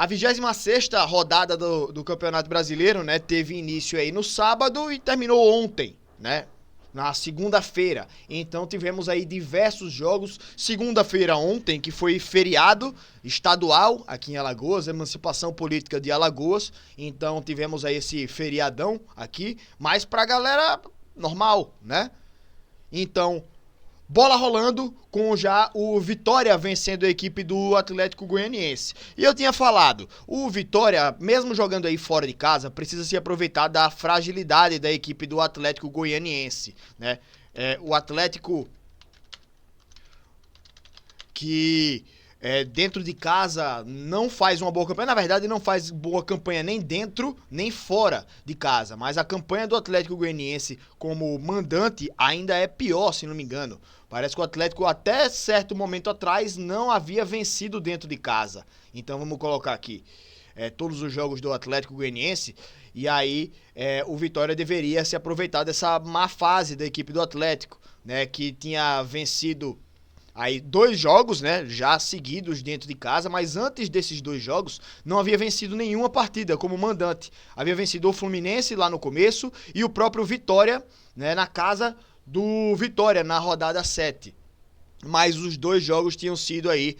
A 26ª rodada do Campeonato Brasileiro, né, teve início aí no sábado e terminou ontem, né, na segunda-feira. Então tivemos aí diversos jogos. Segunda-feira ontem, que foi feriado estadual aqui em Alagoas, Emancipação Política de Alagoas. Então tivemos aí esse feriadão aqui, mas pra galera normal, né? Então, bola rolando com já o Vitória vencendo a equipe do Atlético Goianiense. E eu tinha falado, o Vitória, mesmo jogando aí fora de casa, precisa se aproveitar da fragilidade da equipe do Atlético Goianiense, né? O Atlético que dentro de casa não faz uma boa campanha, na verdade não faz boa campanha nem dentro nem fora de casa, mas a campanha do Atlético Goianiense como mandante ainda é pior, se não me engano. Parece que o Atlético até certo momento atrás não havia vencido dentro de casa. Então vamos colocar aqui todos os jogos do Atlético Goianiense e aí o Vitória deveria se aproveitar dessa má fase da equipe do Atlético, né, que tinha vencido aí 2 jogos, né, já seguidos dentro de casa, mas antes desses 2 jogos não havia vencido nenhuma partida como mandante. Havia vencido o Fluminense lá no começo e o próprio Vitória, né, na casa do Vitória na rodada 7. Mas os 2 jogos tinham sido aí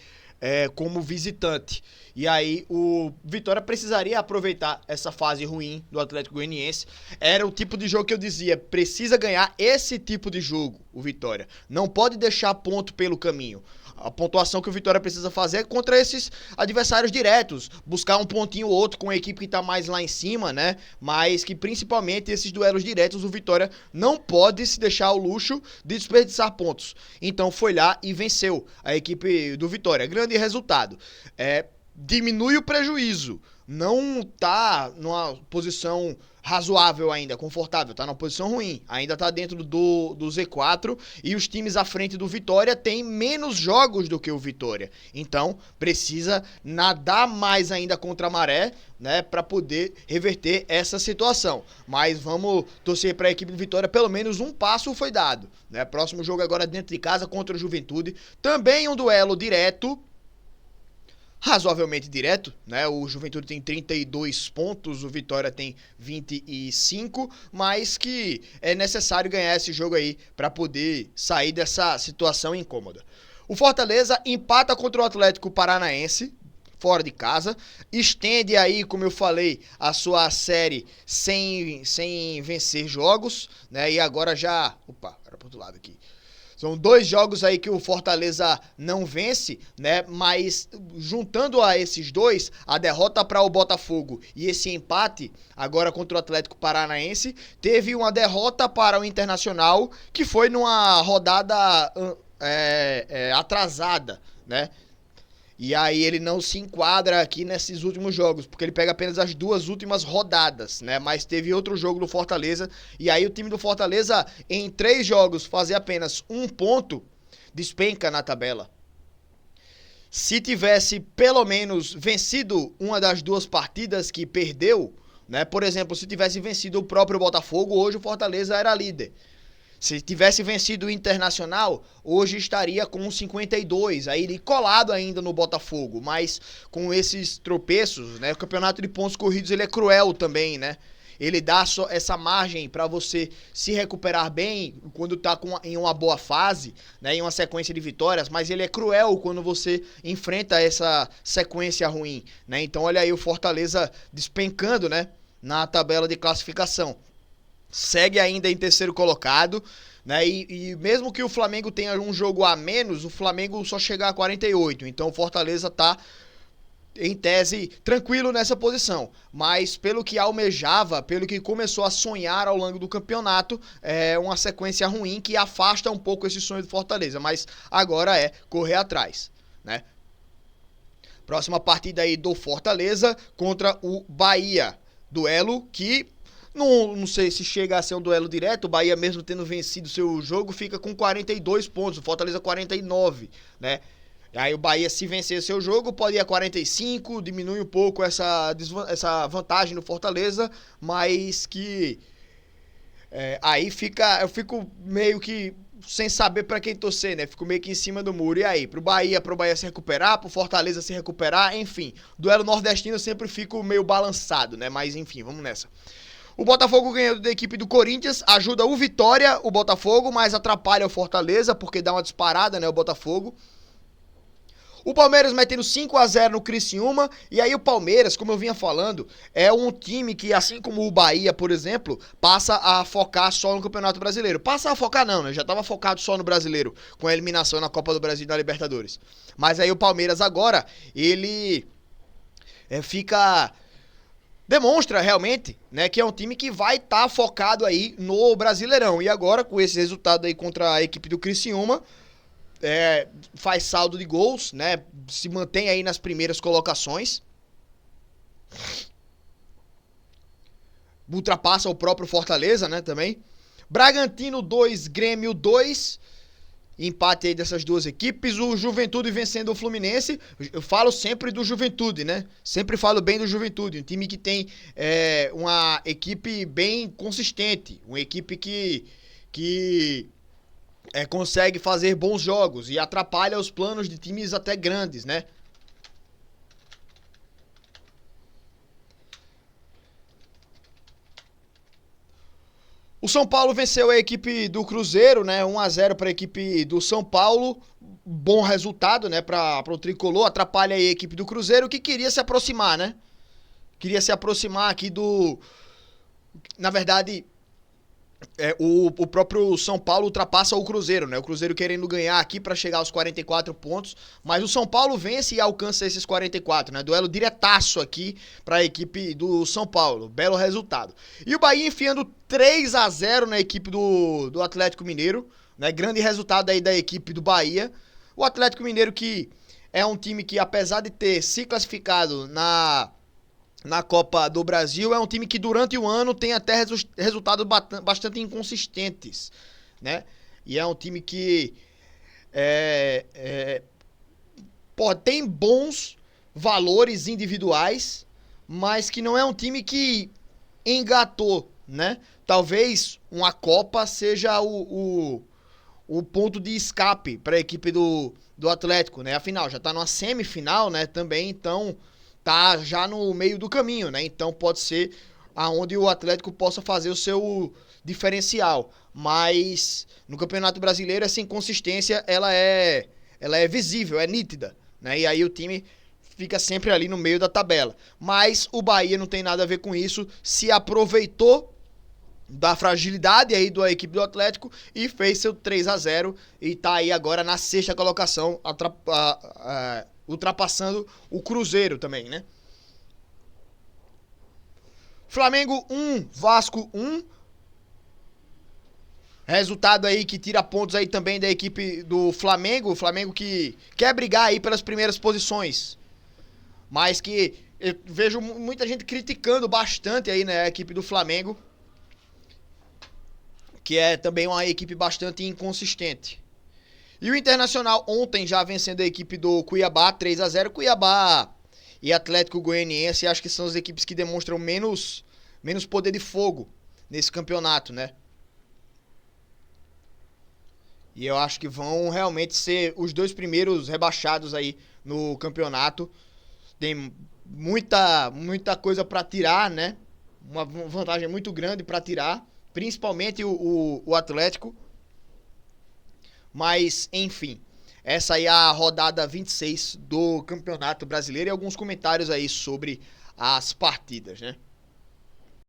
como visitante. E aí o Vitória precisaria aproveitar essa fase ruim do Atlético Goianiense. Era o tipo de jogo que eu dizia, precisa ganhar esse tipo de jogo, o Vitória. Não pode deixar ponto pelo caminho. A pontuação que o Vitória precisa fazer é contra esses adversários diretos. Buscar um pontinho ou outro com a equipe que está mais lá em cima, né? Mas que principalmente esses duelos diretos o Vitória não pode se deixar o luxo de desperdiçar pontos. Então foi lá e venceu a equipe do Vitória. Grande resultado. Diminui o prejuízo. Não tá numa posição razoável ainda, confortável, tá numa posição ruim, ainda tá dentro do Z4 e os times à frente do Vitória têm menos jogos do que o Vitória, então precisa nadar mais ainda contra a maré, né, para poder reverter essa situação, mas vamos torcer para a equipe do Vitória, pelo menos um passo foi dado, né, próximo jogo agora dentro de casa contra o Juventude, também um duelo direto, razoavelmente direto, né? O Juventude tem 32 pontos, o Vitória tem 25, mas que é necessário ganhar esse jogo aí para poder sair dessa situação incômoda. O Fortaleza empata contra o Atlético Paranaense, fora de casa, estende aí, como eu falei, a sua série sem vencer jogos, né? E agora já... Opa, era pro outro lado aqui. São 2 jogos aí que o Fortaleza não vence, né? Mas juntando a esses 2, a derrota para o Botafogo e esse empate agora contra o Atlético Paranaense, teve uma derrota para o Internacional que foi numa rodada atrasada, né? E aí ele não se enquadra aqui nesses últimos jogos, porque ele pega apenas as 2 últimas rodadas, né? Mas teve outro jogo do Fortaleza, e aí o time do Fortaleza, em 3 jogos, fazer apenas 1 ponto, despenca na tabela. Se tivesse, pelo menos, vencido uma das 2 partidas que perdeu, né? Por exemplo, se tivesse vencido o próprio Botafogo, hoje o Fortaleza era líder. Se tivesse vencido o Internacional, hoje estaria com 52, aí ele colado ainda no Botafogo, mas com esses tropeços, né, o campeonato de pontos corridos ele é cruel também, né? Ele dá só essa margem para você se recuperar bem quando tá em uma boa fase, né, em uma sequência de vitórias, mas ele é cruel quando você enfrenta essa sequência ruim, né? Então olha aí o Fortaleza despencando, né, na tabela de classificação. Segue ainda em terceiro colocado, né? E mesmo que o Flamengo tenha um jogo a menos, o Flamengo só chega a 48. Então o Fortaleza tá, em tese, tranquilo nessa posição. Mas pelo que almejava, pelo que começou a sonhar ao longo do campeonato, é uma sequência ruim que afasta um pouco esse sonho do Fortaleza. Mas agora é correr atrás, né? Próxima partida aí do Fortaleza contra o Bahia. Duelo que... Não sei se chega a ser um duelo direto, o Bahia mesmo tendo vencido seu jogo fica com 42 pontos, o Fortaleza 49, né? Aí o Bahia, se vencer seu jogo, pode ir a 45, diminui um pouco essa vantagem no Fortaleza, mas que aí eu fico meio que sem saber pra quem torcer, né? Fico meio que em cima do muro. E aí? Pro Bahia se recuperar, pro Fortaleza se recuperar, enfim. Duelo nordestino eu sempre fico meio balançado, né? Mas enfim, vamos nessa. O Botafogo ganhando da equipe do Corinthians ajuda o Vitória, o Botafogo, mas atrapalha o Fortaleza, porque dá uma disparada, né? O Botafogo. O Palmeiras metendo 5-0 no Criciúma, e aí o Palmeiras, como eu vinha falando, é um time que, assim como o Bahia, por exemplo, passa a focar só no Campeonato Brasileiro. Passa a focar não, né? Já estava focado só no Brasileiro, com a eliminação na Copa do Brasil e na Libertadores. Mas aí o Palmeiras agora, ele demonstra realmente, né, que é um time que vai estar focado aí no Brasileirão. E agora, com esse resultado aí contra a equipe do Criciúma, faz saldo de gols, né? Se mantém aí nas primeiras colocações. Ultrapassa o próprio Fortaleza, né, também. Bragantino 2, Grêmio 2. Empate aí dessas duas equipes. O Juventude vencendo o Fluminense. Eu falo sempre do Juventude, né? Sempre falo bem do Juventude. Um time que tem uma equipe bem consistente. Uma equipe que consegue fazer bons jogos e atrapalha os planos de times até grandes, né? O São Paulo venceu a equipe do Cruzeiro, né? 1-0 para a equipe do São Paulo. Bom resultado, né? Para o Tricolor. Atrapalha aí a equipe do Cruzeiro, que queria se aproximar, né? Queria se aproximar aqui Na verdade, o próprio São Paulo ultrapassa o Cruzeiro, né? O Cruzeiro querendo ganhar aqui para chegar aos 44 pontos, mas o São Paulo vence e alcança esses 44, né? Duelo diretaço aqui para a equipe do São Paulo, belo resultado. E o Bahia enfiando 3-0 na equipe do Atlético Mineiro, né? Grande resultado aí da equipe do Bahia. O Atlético Mineiro que é um time que, apesar de ter se classificado na Copa do Brasil, é um time que durante o ano tem até resultados bastante inconsistentes, né? E é um time que tem bons valores individuais, mas que não é um time que engatou, né? Talvez uma Copa seja o ponto de escape para a equipe do Atlético, né? Afinal, já está numa semifinal, né? Também, então tá já no meio do caminho, né? Então pode ser aonde o Atlético possa fazer o seu diferencial. Mas no Campeonato Brasileiro essa inconsistência ela é visível, é nítida, né? E aí o time fica sempre ali no meio da tabela. Mas o Bahia não tem nada a ver com isso, se aproveitou da fragilidade aí da equipe do Atlético e fez seu 3-0 e tá aí agora na sexta colocação, ultrapassando o Cruzeiro também, né? Flamengo 1, Vasco 1. Resultado aí que tira pontos aí também da equipe do Flamengo. O Flamengo que quer brigar aí pelas primeiras posições. Mas que eu vejo muita gente criticando bastante aí, né, a equipe do Flamengo. Que é também uma equipe bastante inconsistente. E o Internacional ontem já vencendo a equipe do Cuiabá, 3-0. Cuiabá e Atlético Goianiense, acho que são as equipes que demonstram menos poder de fogo nesse campeonato, né? E eu acho que vão realmente ser os dois primeiros rebaixados aí no campeonato. Tem muita coisa para tirar, né? Uma vantagem muito grande para tirar, principalmente o Atlético. Mas, enfim, essa aí é a rodada 26 do Campeonato Brasileiro e alguns comentários aí sobre as partidas, né?